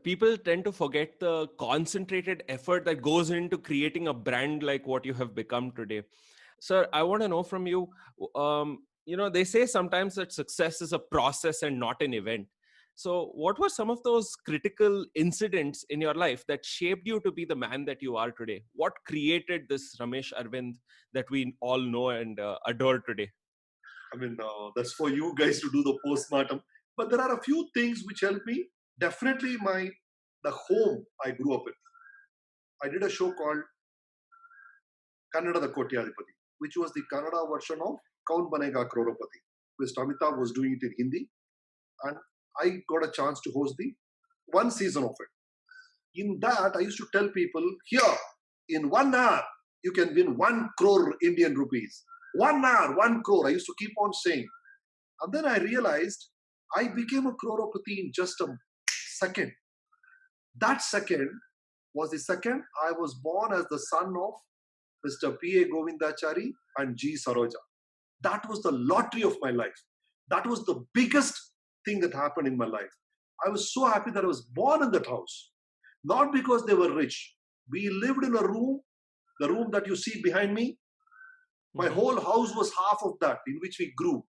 People tend to forget the concentrated effort that goes into creating a brand like what you have become today. Sir, I want to know from you, they say sometimes that success is a process and not an event. So what were some of those critical incidents in your life that shaped you to be the man that you are today? What created this Ramesh Arvind that we all know and adore today? I mean, that's for you guys to do the postmortem. But there are a few things which helped me. Definitely, the home I grew up in. I did a show called Kannada Kotyadipati, which was the Kannada version of Kaun Banega Crorepati, which Amitabh was doing it in Hindi, and I got a chance to host the one season of it. In that, I used to tell people, here, in 1 hour, you can win 1 crore Indian rupees. 1 hour, 1 crore. I used to keep on saying. And then I realized I became a crorepati in just a second. That second was the second I was born as the son of Mr. P.A. Govindachari and G. Saroja. That was the lottery of my life. That was the biggest thing that happened in my life. I was so happy that I was born in that house. Not because they were rich. We lived in a room, the room that you see behind me. My whole house was half of that in which we grew.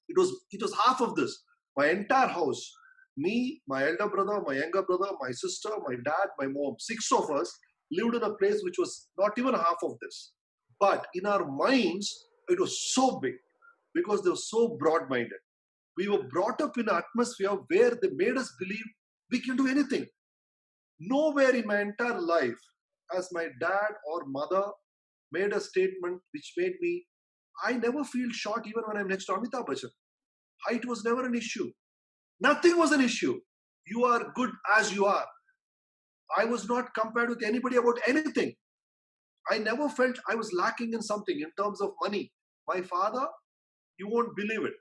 It was half of this. My entire house, me, my elder brother, my younger brother, my sister, my dad, my mom, 6 of us lived in a place which was not even half of this. But in our minds, it was so big because they were so broad-minded. We were brought up in an atmosphere where they made us believe we can do anything. Nowhere in my entire life has my dad or mother made a statement which made me, I never feel short even when I'm next to Amitabh Bachchan. Height was never an issue. Nothing was an issue. You are good as you are. I was not compared with anybody about anything. I never felt I was lacking in something in terms of money. My father, you won't believe it.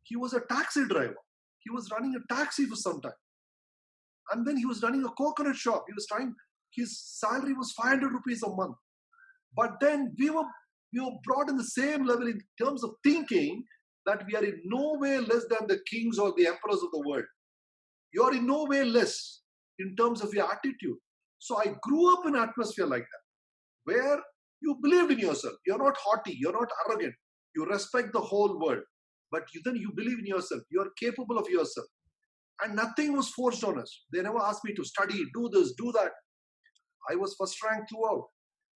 He was a taxi driver. He was running a taxi for some time. And then he was running a coconut shop. His salary was 500 rupees a month. But then we were brought in the same level in terms of thinking that we are in no way less than the kings or the emperors of the world. You are in no way less in terms of your attitude. So I grew up in an atmosphere like that, where you believed in yourself. You're not haughty, you're not arrogant. You respect the whole world. But then you believe in yourself. You're capable of yourself. And nothing was forced on us. They never asked me to study, do this, do that. I was first rank throughout.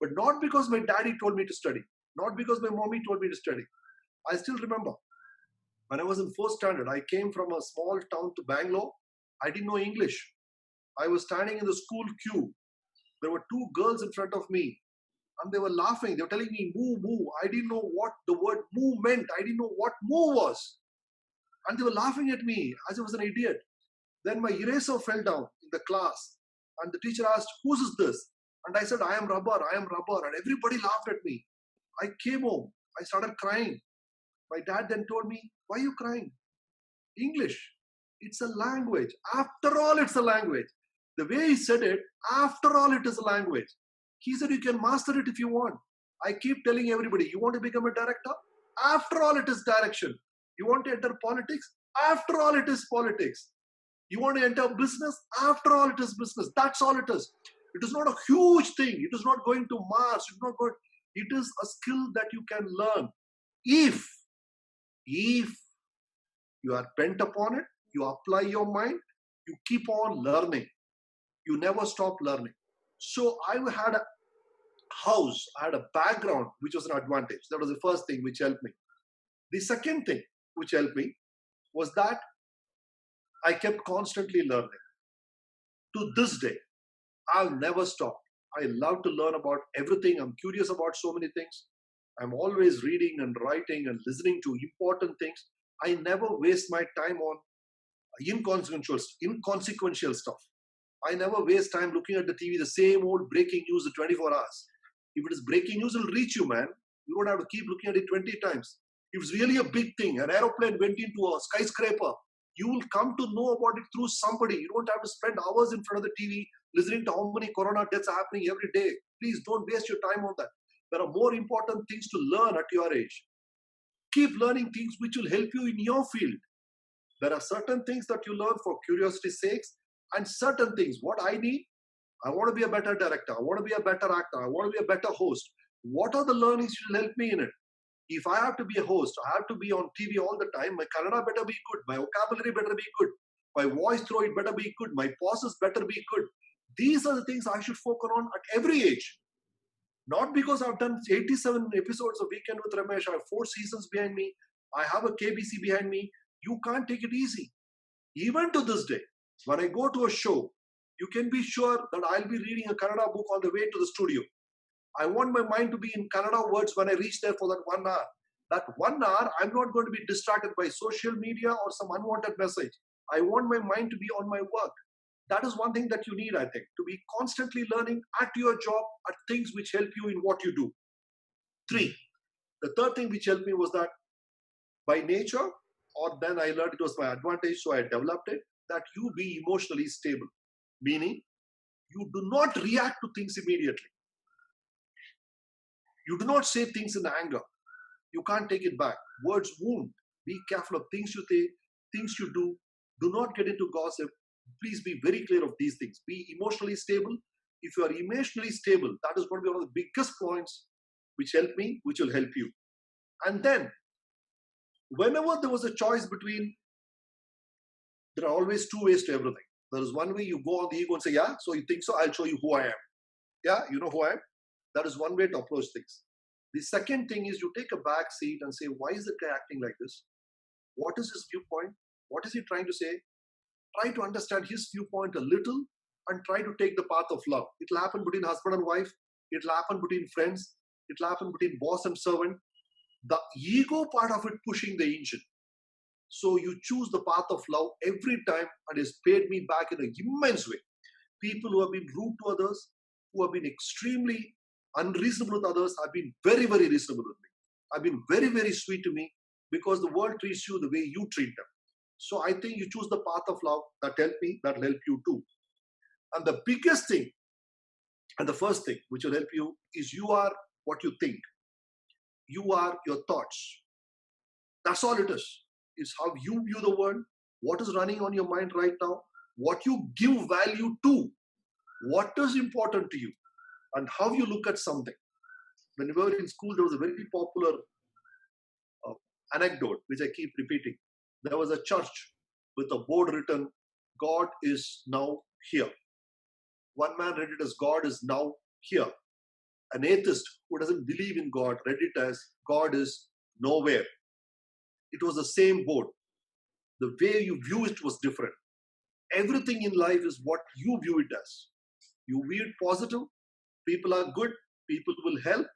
But not because my daddy told me to study, not because my mommy told me to study. I still remember when I was in fourth standard, I came from a small town to Bangalore. I didn't know English. I was standing in the school queue. There were 2 girls in front of me and they were laughing. They were telling me, moo, moo. I didn't know what the word moo meant. I didn't know what moo was. And they were laughing at me as I was an idiot. Then my eraser fell down in the class and the teacher asked, whose is this? And I said, I am rubber, I am rubber. And everybody laughed at me. I came home. I started crying. My dad then told me, why are you crying? English. It's a language. After all, it's a language. The way he said it, after all, it is a language. He said, you can master it if you want. I keep telling everybody, you want to become a director? After all, it is direction. You want to enter politics? After all, it is politics. You want to enter business? After all, it is business. That's all it is. It is not a huge thing. It is not going to Mars. It is a skill that you can learn. If you are bent upon it, you apply your mind, you keep on learning. You never stop learning. So I had a house, I had a background, which was an advantage. That was the first thing which helped me. The second thing which helped me was that I kept constantly learning. To this day, I've never stopped. I love to learn about everything. I'm curious about so many things. I'm always reading and writing and listening to important things. I never waste my time on inconsequential stuff. I never waste time looking at the TV, the same old breaking news at 24 hours. If it is breaking news, it'll reach you, man. You don't have to keep looking at it 20 times. If it's really a big thing, an aeroplane went into a skyscraper, you will come to know about it through somebody. You don't have to spend hours in front of the TV listening to how many corona deaths are happening every day. Please don't waste your time on that. There are more important things to learn at your age. Keep learning things which will help you in your field. There are certain things that you learn for curiosity's sake. And certain things, what I need, I want to be a better director, I want to be a better actor, I want to be a better host. What are the learnings which will help me in it? If I have to be a host, I have to be on TV all the time, my Kannada better be good, my vocabulary better be good, my voice throw it better be good, my pauses better be good. These are the things I should focus on at every age. Not because I've done 87 episodes of Weekend with Ramesh, I have 4 seasons behind me, I have a KBC behind me. You can't take it easy. Even to this day, when I go to a show, you can be sure that I'll be reading a Kannada book on the way to the studio. I want my mind to be in Kannada words when I reach there for that 1 hour. That 1 hour, I'm not going to be distracted by social media or some unwanted message. I want my mind to be on my work. That is one thing that you need, I think, to be constantly learning at your job, at things which help you in what you do. 3. The third thing which helped me was that by nature, or then I learned it was my advantage, so I developed it, that you be emotionally stable. Meaning, you do not react to things immediately. You do not say things in anger. You can't take it back. Words wound. Be careful of things you say, things you do. Do not get into gossip. Please be very clear of these things. Be emotionally stable. If you are emotionally stable, that is going to be one of the biggest points which help me, which will help you. And then, whenever there was a choice between, there are always 2 ways to everything. There is one way you go on the ego and say, yeah, so you think so, I'll show you who I am. Yeah, you know who I am? That is one way to approach things. The second thing is you take a back seat and say, why is the guy acting like this? What is his viewpoint? What is he trying to say? Try to understand his viewpoint a little and try to take the path of love. It will happen between husband and wife. It will happen between friends. It will happen between boss and servant. The ego part of it pushing the engine. So you choose the path of love every time, and it's paid me back in an immense way. People who have been rude to others, who have been extremely unreasonable with others, have been very, very reasonable with me. Have been very, very sweet to me because the world treats you the way you treat them. So I think you choose the path of love. That helped me, that will help you too. And the biggest thing, and the first thing which will help you is you are what you think. You are your thoughts. That's all it is. It's how you view the world, what is running on your mind right now, what you give value to, what is important to you, and how you look at something. When we were in school, there was a very popular anecdote which I keep repeating. There was a church with a board written, God is now here. One man read it as God is now here. An atheist who doesn't believe in God read it as God is nowhere. It was the same board. The way you view it was different. Everything in life is what you view it as. You view it positive, people are good, people will help,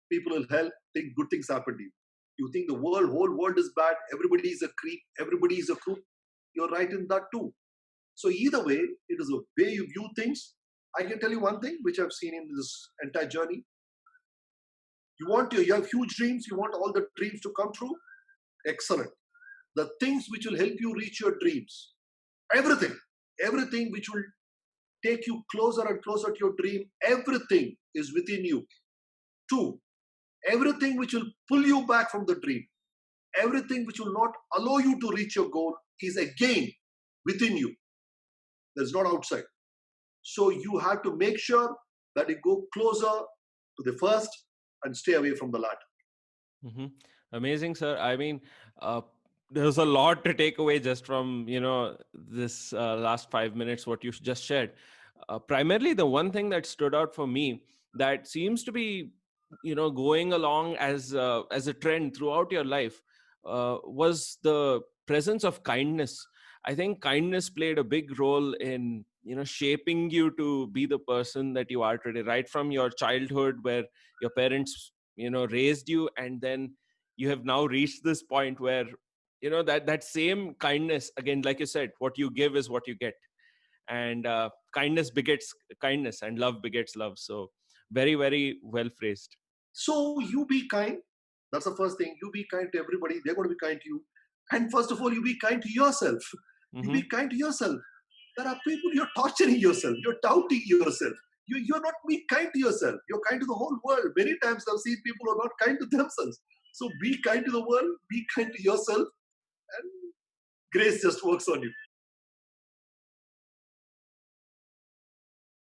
think good things happen to you. You think the whole world is bad, everybody is a creep, everybody is a crook, you're right in that too. So either way, it is a way you view things. I can tell you one thing which I've seen in this entire journey. You have huge dreams, you want all the dreams to come true? Excellent. The things which will help you reach your dreams, everything which will take you closer and closer to your dream, everything is within you. 2, everything which will pull you back from the dream, everything which will not allow you to reach your goal is again within you. That's not outside. So you have to make sure that you go closer to the first and stay away from the latter. Mm-hmm. Amazing, sir. I mean, there's a lot to take away just from this last 5 minutes what you just shared. Primarily, the one thing that stood out for me that seems to be going along as a trend throughout your life was the presence of kindness. I think kindness played a big role in shaping you to be the person that you are today, right from your childhood where your parents raised you, and then you have now reached this point where that same kindness, again, like you said, what you give is what you get, and kindness begets kindness and love begets love. So very, very well phrased. So you be kind. That's the first thing. You be kind to everybody. They're going to be kind to you. And first of all, you be kind to yourself. You be kind to yourself. There are people you're torturing yourself. You're doubting yourself. You're not being kind to yourself. You're kind to the whole world. Many times I've seen people who are not kind to themselves. So be kind to the world. Be kind to yourself. And grace just works on you.